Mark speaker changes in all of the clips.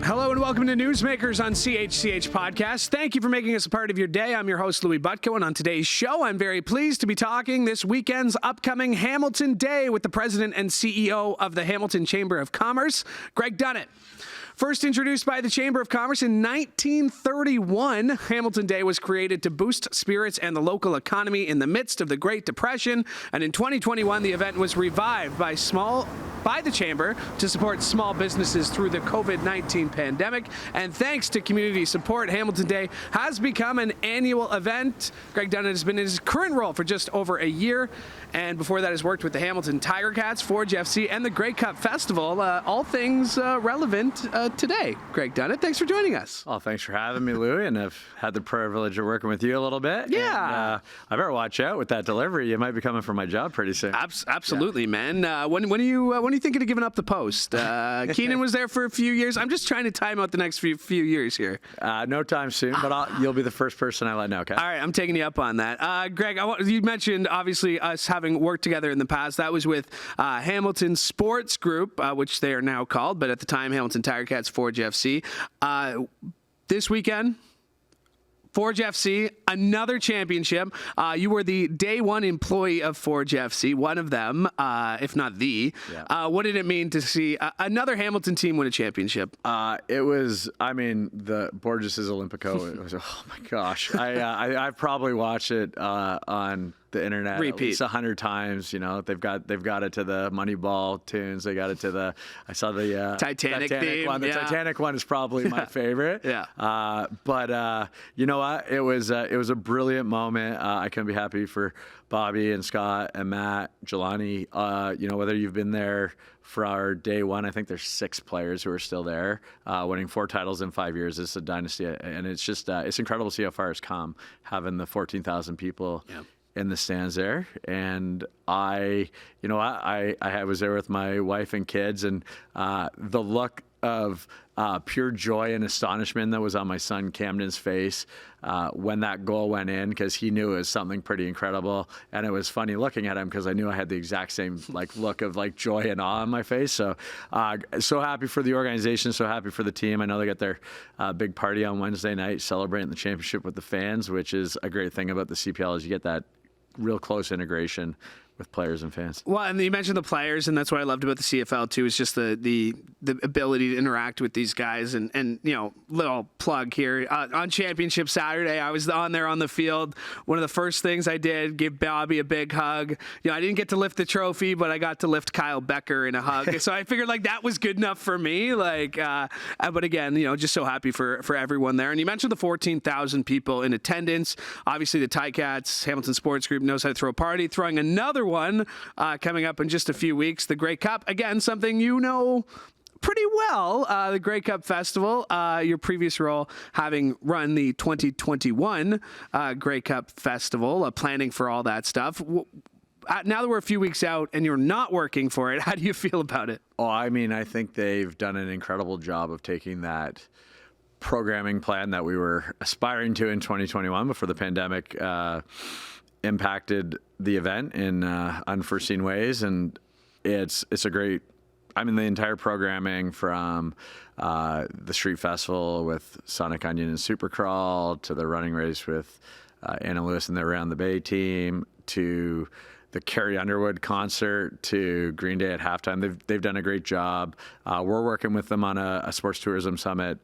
Speaker 1: Hello and welcome to Newsmakers on CHCH Podcast. Thank you for making us a part of your day. I'm your host, Louie Butko, and on today's show, I'm very pleased to be talking this weekend's upcoming Hamilton Day with the president and CEO of the Hamilton Chamber of Commerce, Greg Dunnett. First introduced by the Chamber of Commerce in 1931, Hamilton Day was created to boost spirits and the local economy in the midst of the Great Depression. And in 2021, the event was revived by the Chamber to support small businesses through the COVID-19 pandemic. And thanks to community support, Hamilton Day has become an annual event. Greg Dunnett has been in his current role for just over a year. And before that has worked with the Hamilton Tiger Cats, Forge FC, and the Grey Cup Festival, all things relevant today. Greg Dunnett, thanks for joining us.
Speaker 2: Oh, thanks for having me, Louie, and I've had the privilege of working with you a little bit.
Speaker 1: Yeah.
Speaker 2: And, I better watch out with that delivery. You might be coming for my job pretty soon.
Speaker 1: Absolutely, yeah. Man. When are you thinking of giving up the post? Keenan was there for a few years. I'm just trying to time out the next few years here.
Speaker 2: No time soon, but you'll be the first person I let know, okay?
Speaker 1: All right, I'm taking you up on that. Greg, you mentioned, obviously, us having worked together in the past. That was with Hamilton Sports Group, which they are now called, but at the time, Hamilton Tiger Cats, Forge FC. This weekend, Forge FC, another championship. You were the day one employee of Forge FC, one of them, if not the. Yeah. What did it mean to see another Hamilton team win a championship?
Speaker 2: It was, the Borges' Olympico. It was, oh my gosh. I probably watched it on the internet
Speaker 1: repeat
Speaker 2: at least 100 times. You know, they've got it to the Moneyball tunes. They got it to I saw the
Speaker 1: Titanic theme.
Speaker 2: one. The Titanic one is probably my favorite.
Speaker 1: Yeah.
Speaker 2: But you know what? It was a brilliant moment. I couldn't be happy for Bobby and Scott and Matt, Jelani. Whether you've been there for our day one, I think there's 6 players who are still there, winning 4 titles in 5 years. It's a dynasty, and it's just it's incredible to see how far it's come, having the 14,000 people. Yeah. In the stands there, and I was there with my wife and kids, and the look of pure joy and astonishment that was on my son Camden's face when that goal went in, because he knew it was something pretty incredible, and it was funny looking at him because I knew I had the exact same look of joy and awe on my face. So so happy for the organization, so happy for the team. I know they got their big party on Wednesday night celebrating the championship with the fans, which is a great thing about the CPL, is you get that real close integration with players and fans. Well,
Speaker 1: and you mentioned the players, and that's what I loved about the CFL too, is just the ability to interact with these guys. And little plug here, on Championship Saturday, I was on there on the field. One of the first things I did, give Bobby a big hug. I didn't get to lift the trophy, but I got to lift Kyle Becker in a hug. So I figured that was good enough for me. But again, just so happy for everyone there. And you mentioned the 14,000 people in attendance. Obviously the Ticats, Hamilton Sports Group knows how to throw a party, throwing another one coming up in just a few weeks, the Grey Cup. Again, something you know pretty well, the Grey Cup Festival, your previous role having run the 2021 Grey Cup Festival, planning for all that stuff. Now that we're a few weeks out and you're not working for it, how do you feel about it?
Speaker 2: Oh, I think they've done an incredible job of taking that programming plan that we were aspiring to in 2021 before the pandemic impacted the event in unforeseen ways, and it's a great. The entire programming from the street festival with Sonic Onion and Supercrawl to the running race with Anna Lewis and the Around the Bay team to the Carrie Underwood concert to Green Day at halftime. They've done a great job. We're working with them on a sports tourism summit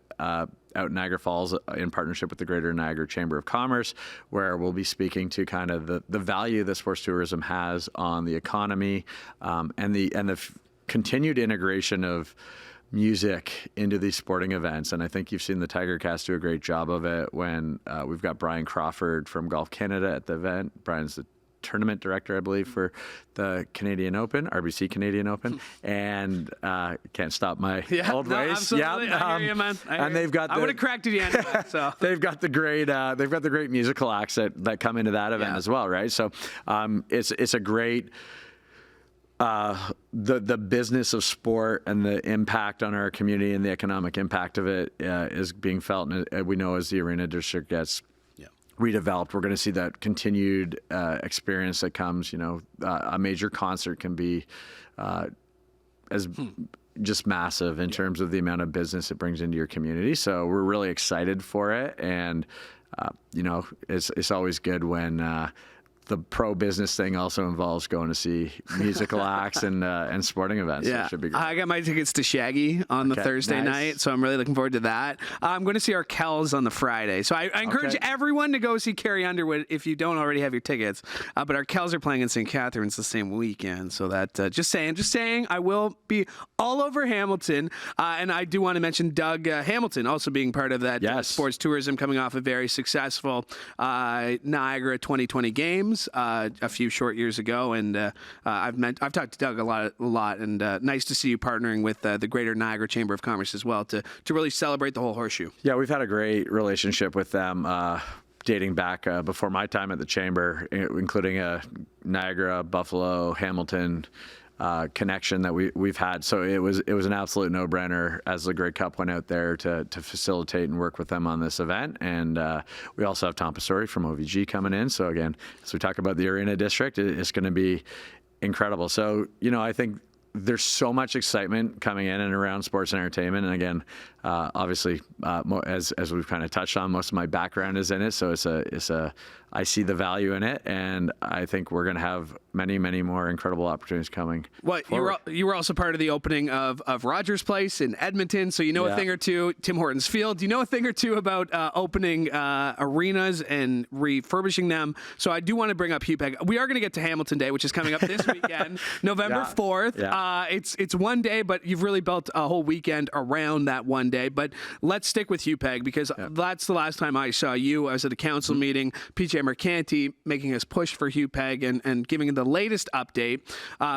Speaker 2: out in Niagara Falls in partnership with the Greater Niagara Chamber of Commerce, where we'll be speaking to kind of the value that sports tourism has on the economy, and the continued integration of music into these sporting events. And I think you've seen the Tiger Cast do a great job of it when we've got Brian Crawford from Golf Canada at the event. Brian's the tournament director, I believe, for the Canadian Open, RBC Canadian Open, and can't stop my old ways.
Speaker 1: Absolutely. Yeah, I hear you, man. I would have cracked it anyway. So
Speaker 2: they've got the great musical acts that come into that event as well, right? So it's a great. The business of sport and the impact on our community and the economic impact of it is being felt, and we know as the arena district gets redeveloped, we're going to see that continued experience that comes. A major concert can be just massive in terms of the amount of business it brings into your community. So we're really excited for it. And, it's always good when the pro business thing also involves going to see musical acts and sporting events.
Speaker 1: Yeah,
Speaker 2: so it should be great.
Speaker 1: I got my tickets to Shaggy on the Thursday night, so I'm really looking forward to that. I'm going to see our Kells on the Friday, so I encourage everyone to go see Carrie Underwood if you don't already have your tickets. But our Kells are playing in St. Catharines the same weekend, so that just saying, I will be all over Hamilton, and I do want to mention Doug Hamilton also being part of that sports tourism, coming off a very successful Niagara 2020 Games. A few short years ago, and I've talked to Doug a lot, and nice to see you partnering with the Greater Niagara Chamber of Commerce as well to really celebrate the whole horseshoe.
Speaker 2: Yeah, we've had a great relationship with them dating back before my time at the Chamber, including a Niagara, Buffalo, Hamilton connection that we've had. So it was an absolute no-brainer as the Grey Cup went out there to facilitate and work with them on this event. And we also have Tom Pastori from OVG coming in. So again, as we talk about the Arena District, it's going to be incredible. So, I think there's so much excitement coming in and around sports and entertainment. And again, obviously, as we've kind of touched on, most of my background is in it. So I see the value in it, and I think we're going to have many, many more incredible opportunities coming.
Speaker 1: Well, you were also part of the opening of Rogers Place in Edmonton, so you know a thing or two. Tim Hortons Field, you know a thing or two about opening arenas and refurbishing them. So I do want to bring up Hugh Pegg. We are going to get to Hamilton Day, which is coming up this weekend, November 4th. Yeah. It's one day, but you've really built a whole weekend around that one day. But let's stick with Hugh Pegg, because that's the last time I saw you. I was at a council meeting. PJ Mercanti making us push for Hugh Pegg and giving the latest update.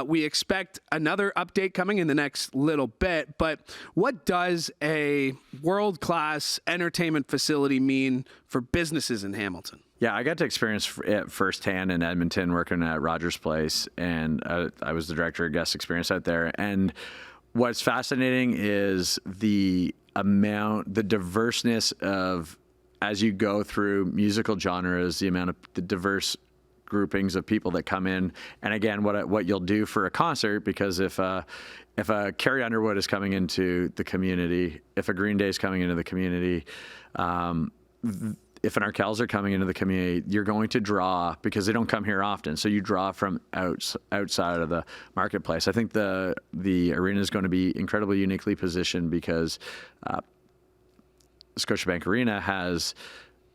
Speaker 1: We expect another update coming in the next little bit, but what does a world-class entertainment facility mean for businesses in Hamilton?
Speaker 2: Yeah, I got to experience it firsthand in Edmonton working at Rogers Place, and I was the director of guest experience out there. And what's fascinating is the diverseness of, as you go through musical genres, the diverse groupings of people that come in. And again, what you'll do for a concert, because if a Carrie Underwood is coming into the community, if a Green Day is coming into the community, if an Arkells are coming into the community, you're going to draw, because they don't come here often. So you draw from outside of the marketplace. I think the arena is going to be incredibly uniquely positioned because Scotiabank Arena has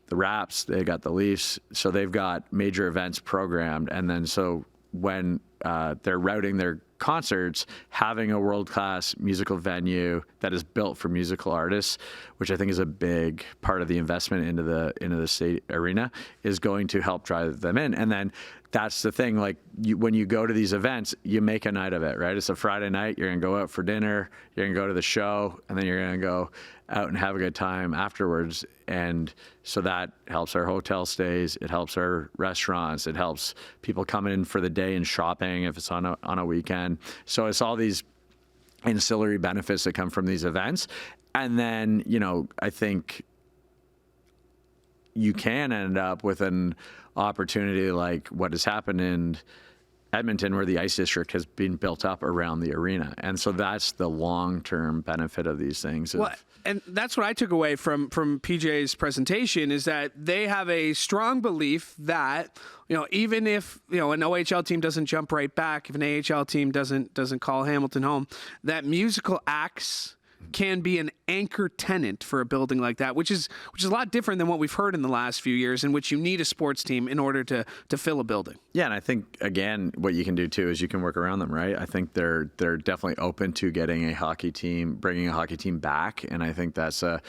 Speaker 2: the Raps, they got the Leafs, so they've got major events programmed. And then so when they're routing their concerts, having a world-class musical venue that is built for musical artists, which I think is a big part of the investment into the state arena, is going to help drive them in. And then that's the thing, like when you go to these events, you make a night of it, right? It's a Friday night, you're gonna go out for dinner, you're gonna go to the show, and then you're gonna go out and have a good time afterwards. And so that helps our hotel stays, it helps our restaurants, it helps people coming in for the day and shopping if it's on a weekend. So it's all these ancillary benefits that come from these events. And then, I think you can end up with an opportunity like what has happened in Edmonton, where the ice district has been built up around the arena. And so that's the long-term benefit of these things.
Speaker 1: Well, and that's what I took away from PJ's presentation, is that they have a strong belief that, even if, an OHL team doesn't jump right back, if an AHL team doesn't call Hamilton home, that musical acts can be an anchor tenant for a building like that, which is a lot different than what we've heard in the last few years, in which you need a sports team in order to fill a building. Yeah, and I think, again, what you can do too is you can work around them, right? I think they're definitely open to getting a hockey team, bringing a hockey team back, and I think that's the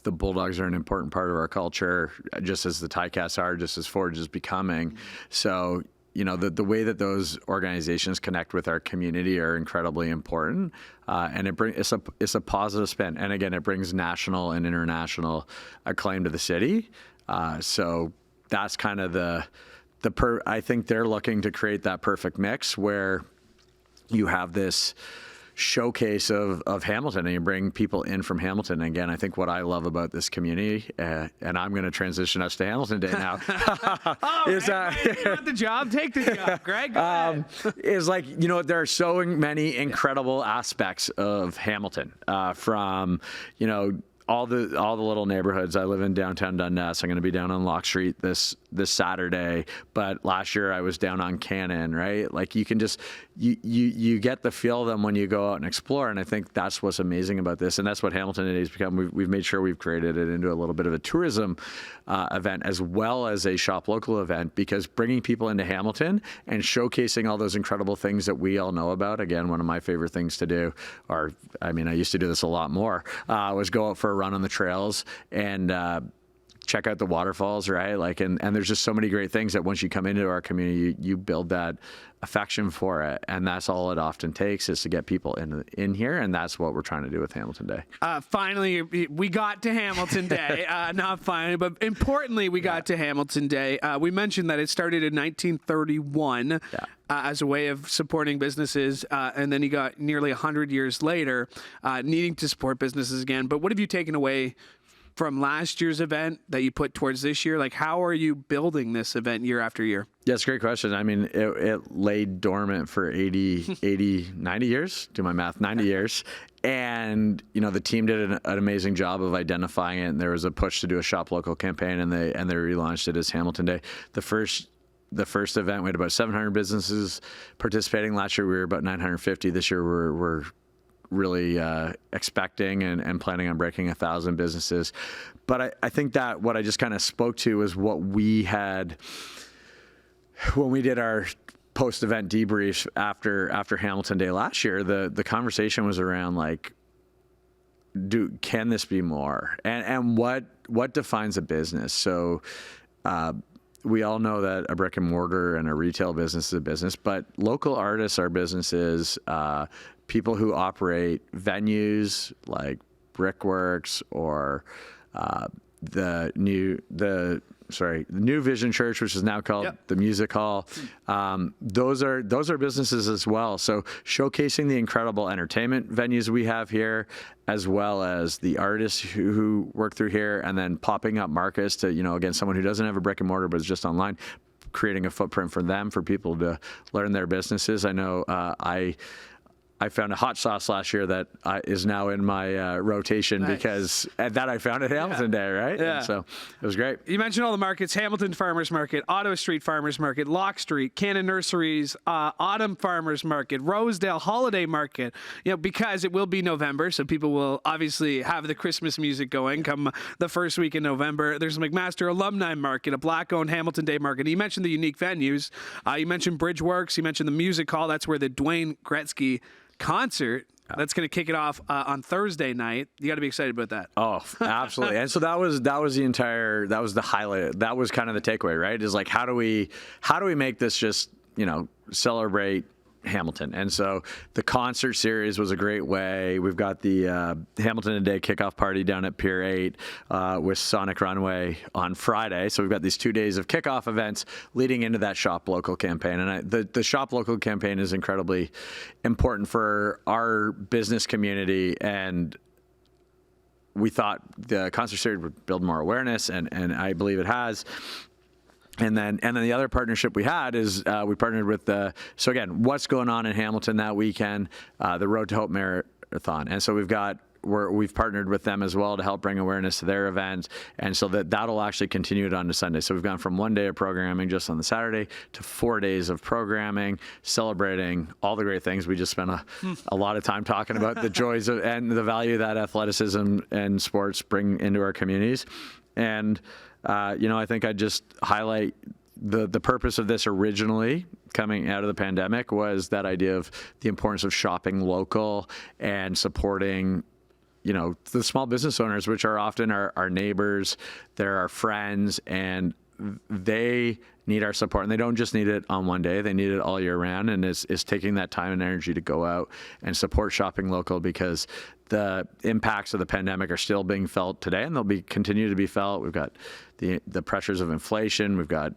Speaker 1: Bulldogs are an important part of our culture, just as the Ticats are, just as Forge is becoming. So, the way that those organizations connect with our community are incredibly important, and it's a positive spin. And again, it brings national and international acclaim to the city. So that's kind of I think they're looking to create that perfect mix where you have this
Speaker 2: showcase of Hamilton, and you bring people in from Hamilton. And again, I think what I love about this community, and I'm going to transition us to Hamilton Day now.
Speaker 1: Is you want the job? Take the job, Greg. Go ahead.
Speaker 2: Is like, there are so many incredible aspects of Hamilton, from, all the little neighborhoods. I live in downtown Dunnett, so I'm going to be down on Lock Street this Saturday. But last year I was down on Cannon, right? Like, you can just you get the feel of them when you go out and explore. And I think that's what's amazing about this, and that's what Hamilton Day has become. We've made sure we've created it into a little bit of a tourism event as well as a shop local event, because bringing people into Hamilton and showcasing all those incredible things that we all know about. Again, one of my favorite things to do, or I used to do this a lot more, was go out for a run on the trails and check out the waterfalls, right? Like, and there's just so many great things that once you come into our community, you build that affection for it, and that's all it often takes, is to get people in here, and that's what we're trying to do with Hamilton Day.
Speaker 1: Finally, we got to Hamilton Day. Not finally, but importantly, we got to Hamilton Day. We mentioned that it started in 1931 as a way of supporting businesses, and then you got nearly 100 years later needing to support businesses again. But what have you taken away from last year's event that you put towards this year? Like, how are you building this event year after year?
Speaker 2: Yeah, it's a great question. It laid dormant for 90 years, do my math, 90 years. And, the team did an amazing job of identifying it. And there was a push to do a shop local campaign, and they relaunched it as Hamilton Day. The first event, we had about 700 businesses participating. Last year we were about 950. This year we're really expecting and planning on breaking 1,000 businesses. But I think that what I just kind of spoke to is what we had when we did our post-event debrief after Hamilton Day last year. The conversation was around, like, can this be more? And what defines a business? So we all know that a brick and mortar and a retail business is a business, but local artists are businesses. People who operate venues like Brickworks or the New Vision Church, which is now called the Music Hall. Those are businesses as well. So showcasing the incredible entertainment venues we have here, as well as the artists who work through here, and then popping up markets to, again, someone who doesn't have a brick and mortar but is just online, creating a footprint for them, for people to learn their businesses. I know I found a hot sauce last year that is now in my rotation because that I found at Hamilton Day, right?
Speaker 1: Yeah.
Speaker 2: And so it was great.
Speaker 1: You mentioned all the markets: Hamilton Farmers Market, Ottawa Street Farmers Market, Lock Street, Cannon Nurseries, Autumn Farmers Market, Rosedale Holiday Market. Because it will be November, so people will obviously have the Christmas music going come the first week in November. There's a McMaster Alumni Market, a Black-owned Hamilton Day Market. You mentioned the unique venues. You mentioned Bridgeworks. You mentioned the Music Hall. That's where the Dwayne Gretzky concert that's going to kick it off on Thursday night. You got to be excited about that.
Speaker 2: Oh, absolutely. And so that was the highlight. That was kind of the takeaway, right? Is like, how do we make this just, celebrate Hamilton? And so the concert series was a great way. We've got the Hamilton Day kickoff party down at Pier 8 with Sonic Runway on Friday. So we've got these 2 days of kickoff events leading into that Shop Local campaign. And the Shop Local campaign is incredibly important for our business community. And we thought the concert series would build more awareness, and I believe it has. And then the other partnership we had is we partnered with so again, what's going on in Hamilton that weekend, the Road to Hope Marathon. And so we've partnered with them as well to help bring awareness to their event. And so that'll actually continue it on to Sunday. So we've gone from 1 day of programming just on the Saturday to 4 days of programming, celebrating all the great things. We just spent a lot of time talking about the joys and the value that athleticism and sports bring into our communities. And I think I'd just highlight the purpose of this originally coming out of the pandemic was that idea of the importance of shopping local and supporting, the small business owners, which are often our neighbors, they're our friends, and they need our support. And they don't just need it on one day, they need it all year round. And is taking that time and energy to go out and support shopping local, because the impacts of the pandemic are still being felt today, and they'll continue to be felt. We've got the pressures of inflation. We've got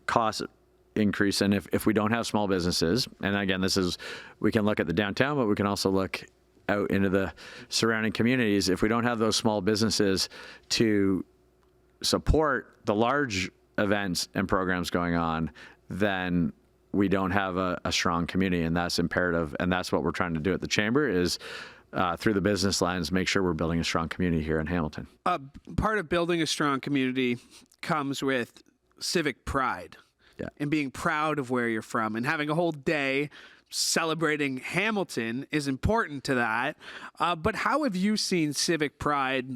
Speaker 2: cost increase. And if we don't have small businesses, and again, we can look at the downtown, but we can also look out into the surrounding communities. If we don't have those small businesses to support the large events and programs going on, then we don't have a strong community, and that's imperative. And that's what we're trying to do at the Chamber is through the business lens, make sure we're building a strong community here in Hamilton.
Speaker 1: Part of building a strong community comes with civic pride.
Speaker 2: Yeah.
Speaker 1: And being proud of where you're from, and having a whole day celebrating Hamilton is important to that. But how have you seen civic pride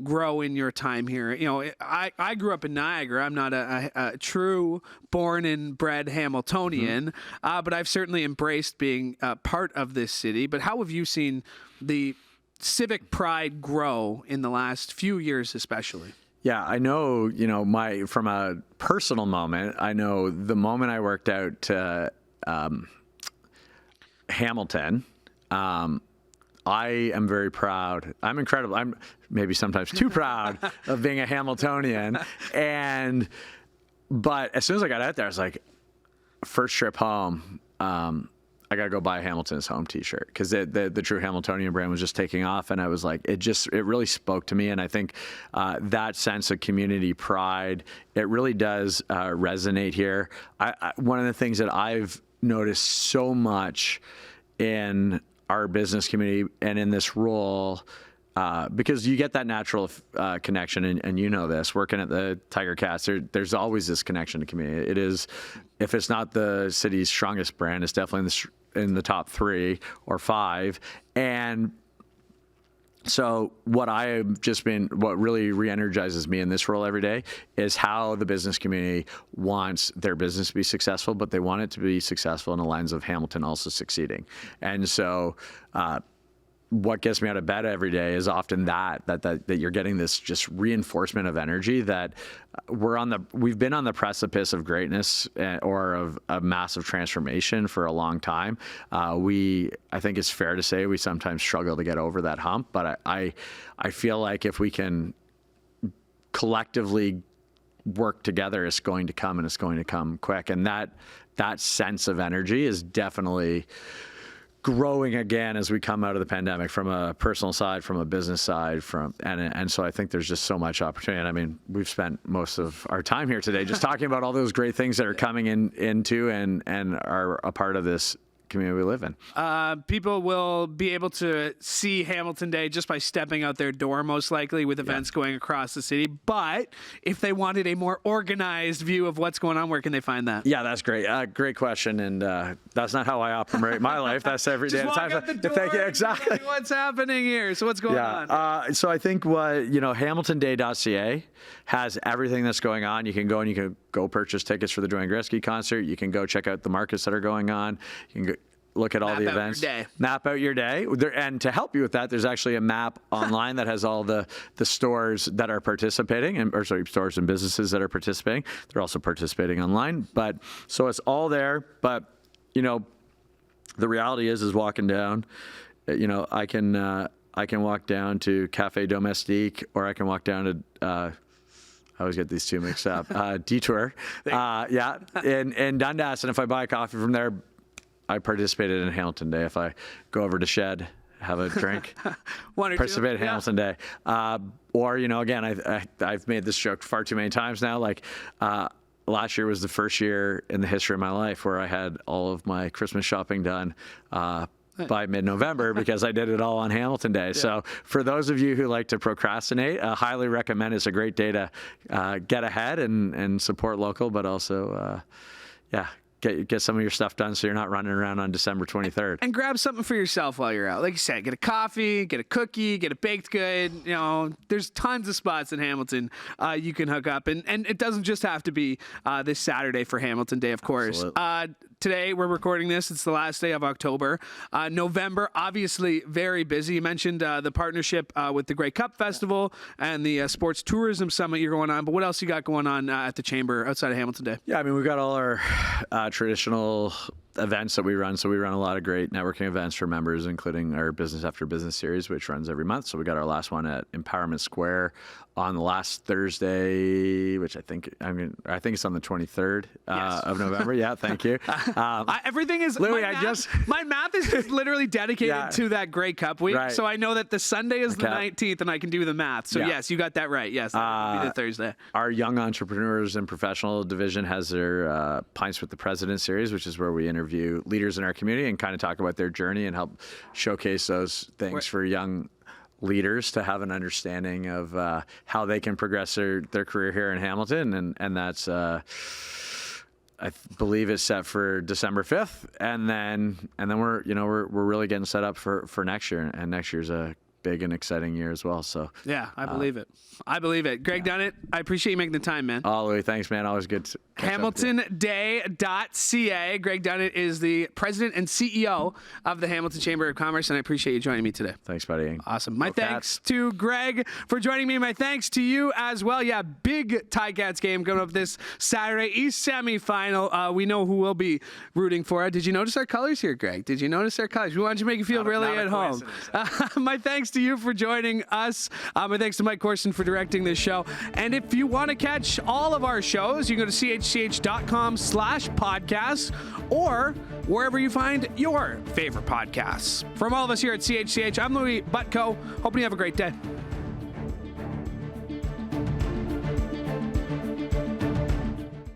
Speaker 1: grow in your time here? You know, I grew up in Niagara. I'm not a true born and bred Hamiltonian, but I've certainly embraced being part of this city. But how have you seen the civic pride grow in the last few years, especially?
Speaker 2: Yeah, I know, you know, from a personal moment, I know the moment I worked out to Hamilton, I am very proud. I'm incredible. I'm maybe sometimes too proud of being a Hamiltonian. But as soon as I got out there, I was like, first trip home, I got to go buy a Hamilton's Home t-shirt, because the true Hamiltonian brand was just taking off. And I was like, it really spoke to me. And I think that sense of community pride, it really does resonate here. One of the things that I've noticed so much in our business community and in this role, because you get that natural connection, and you know this, working at the Tiger Cats, there's always this connection to community. It is, if it's not the city's strongest brand, it's definitely in the top 3 or 5. And so what really re-energizes me in this role every day is how the business community wants their business to be successful, but they want it to be successful in a lens of Hamilton also succeeding. And so what gets me out of bed every day is often that you're getting this just reinforcement of energy that we've been on the precipice of greatness or of a massive transformation for a long time. I think it's fair to say we sometimes struggle to get over that hump, but I feel like if we can collectively work together, it's going to come, and it's going to come quick. And that sense of energy is definitely growing again as we come out of the pandemic, from a personal side, from a business side, and so I think there's just so much opportunity. And I mean, we've spent most of our time here today just talking about all those great things that are coming into and are a part of this community we live in.
Speaker 1: People will be able to see Hamilton Day just by stepping out their door, most likely, with events going across the city. But if they wanted a more organized view of what's going on, where can they find that?
Speaker 2: Yeah, that's great. Great question. And that's not how I operate my life. That's every day.
Speaker 1: Just walk out the door.
Speaker 2: Thank you. Exactly.
Speaker 1: What's happening here? So what's going on?
Speaker 2: So I think HamiltonDay.ca has everything that's going on. You can go and you can go purchase tickets for the Dwayne Gretzky concert. You can go check out the markets that are going on. You can go look at all the events. Map out your day. And to help you with that, there's actually a map online that has all the stores that are participating, stores and businesses that are participating. They're also participating online. But so it's all there. But the reality is walking down. I can walk down to Café Domestique, or I can walk down to. I always get these two mixed up. Detour, in Dundas, and if I buy a coffee from there, I participated in Hamilton Day. If I go over to Shed, have a drink, participate in Hamilton Day. Or again, I've made this joke far too many times now. Like last year was the first year in the history of my life where I had all of my Christmas shopping done by mid-November, because I did it all on Hamilton Day. Yeah. So for those of you who like to procrastinate, I highly recommend. It's a great day to get ahead and support local, but also, get some of your stuff done so you're not running around on December 23rd.
Speaker 1: And grab something for yourself while you're out. Like you said, get a coffee, get a cookie, get a baked good. There's tons of spots in Hamilton you can hook up. And it doesn't just have to be this Saturday for Hamilton Day, of course. Today, we're recording this. It's the last day of October. November, obviously very busy. You mentioned the partnership with the Grey Cup Festival and the Sports Tourism Summit you're going on. But what else you got going on at the Chamber outside of Hamilton Day?
Speaker 2: Yeah, I mean, we've got all our traditional events that we run. So we run a lot of great networking events for members, including our Business After Business series, which runs every month. So we got our last one at Empowerment Square on the last Thursday, which I think it's on the 23rd of November. Yeah, thank you.
Speaker 1: Everything is
Speaker 2: Louie,
Speaker 1: my math is just literally dedicated to that Grey Cup week.
Speaker 2: Right.
Speaker 1: So I know that the Sunday is the 19th, and I can do the math. So yes, you got that right. Yes, that would be the Thursday.
Speaker 2: Our Young Entrepreneurs and Professional division has their Pints with the President series, which is where we interview leaders in our community and kind of talk about their journey and help showcase those things for young leaders to have an understanding of how they can progress their career here in Hamilton, and that's I believe it's set for December 5th, and then we're really getting set up for next year, and next year's a big and exciting year as well. So
Speaker 1: yeah, I believe it. Greg Dunnett, I appreciate you making the time, man.
Speaker 2: Oh, Louie, thanks, man. Always good to
Speaker 1: HamiltonDay.ca. Greg Dunnett is the president and CEO of the Hamilton Chamber of Commerce, and I appreciate you joining me today.
Speaker 2: Thanks, buddy.
Speaker 1: Awesome. My thanks to Greg for joining me. My thanks to you as well. Yeah, big Ticats game coming up this Saturday, East semifinal. We know who we'll be rooting for. Did you notice our colors here, Greg? Did you notice our colors? We wanted to make you feel really at home. My thanks to you for joining us. My thanks to Mike Corson for directing this show. And if you want to catch all of our shows, you can go to chch.com/podcasts or wherever you find your favorite podcasts. From all of us here at CHCH, I'm Louie Butko. Hoping you have a great day.